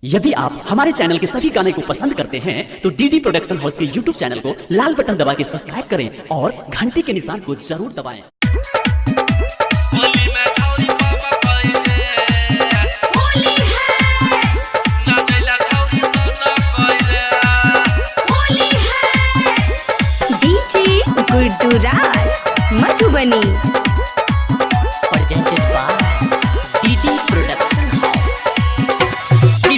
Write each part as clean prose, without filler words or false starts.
यदि आप हमारे चैनल के सभी गाने को पसंद करते हैं तो डीडी प्रोडक्शन हाउस के यूट्यूब चैनल को लाल बटन दबा के सब्सक्राइब करें और घंटी के निशान को जरूर दबाएं। DJ Guddu Raj Madhubani presented by DD production house.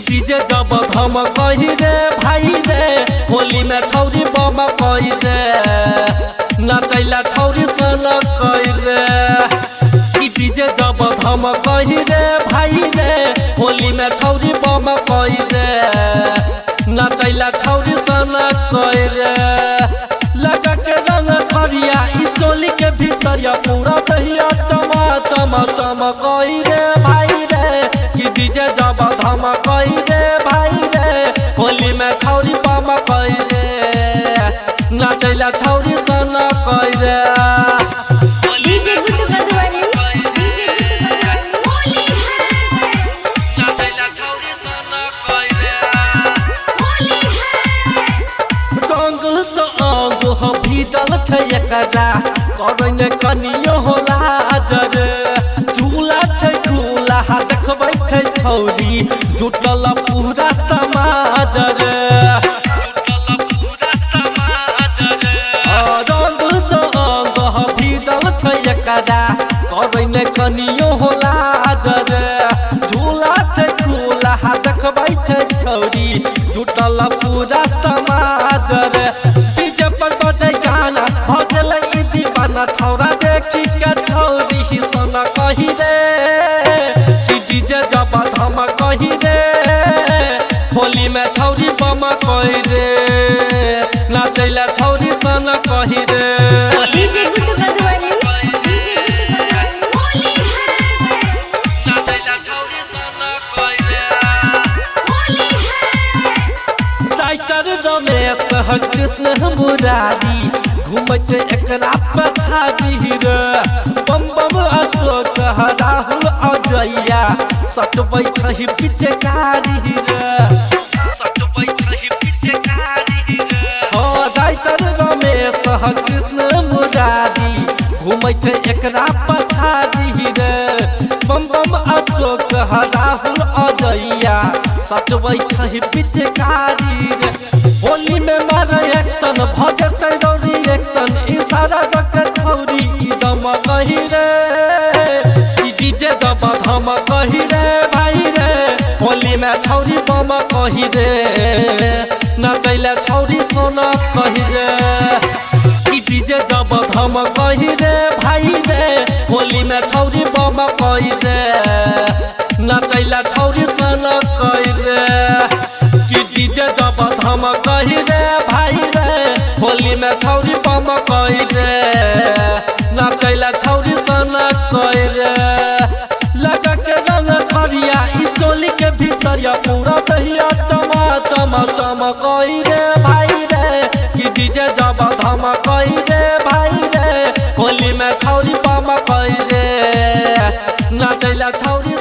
DJ जब हम कही रे भाई रे होली में छौरी बम कही रे नचैला छौरी सन कही रे। डीजे जब हम कही रे भाई रे होली में छौरी बम कही रे नचैला छौरी सन कही रे। लगा के रंग करिया ई चोली के भीतरिया पूरा दहिया टमा टमा टमा कही रे भाई रे। कि डीजे जब हम कही रे भाई रे होली में छौरी बम कही रे नचैला छौरी सन कही रे। डीजे गुड्डू मधुबनी होली है नचैला छौरी सन कही रे। होली है रंग से अंग हम भीजल छै एकरा करैने कनियो होला जरे झूला छै झूला देखबै छै छौरी जुटल पूरा समाज रे। रंग से अंग हम भीजल छै एकरा करैने कनियो होला जरे झूला छै झूला देखबै छै छौरी जुटल पूरा समाज रे। डीजे पर बजे गाना भजल ई दीवाना छौरा देखी के छौरी ही सन कही रे। डीजे जब हम कही रे होली में छौरी बम कही रे नचैला छौरी सन कही रे। डीजे गुड्डू मधुबनी होली है नचैला छौरी सन कही रे। होली है राइटर रमेश कृष्ण मुरारी घूमै छै एकरा पछाड़ी रे। बम बम अशोक राहुल अजैया सटबै छै पिचकारी रे सटबै छै पिचकारी रे। हाँ राइटर रमेश कृष्ण मुरारी घूमै छै एकरा पछाड़ी रे। बम बम अशोक राहुल अजैया सटबै छै पिचकारी रे। होली में मारे एक्शन भजते रौरी एक्शन इशारा रखे छौरी दम कही रे। डीजे जब हम कही रे भाई रे होली में छौरी बम कही रे नचैला छौरी सोना कही रे। डीजे जब हम कही रे भाई रे होली में छौरी बम कही रे नचैला छौरी सोना कही रे। डीजे जब हम कही रे भाई रे होली में छौरी बम कही रे नचैला छौरी सन कही रे। लगा के रंग करिया ई चोली के भीतरिया पूरा दहिया टमा टमा टमा कही रे भाई रे। कि डीजे जब हम कही रे भाई रे होली में छौरी बम कही रे नचैला छौरी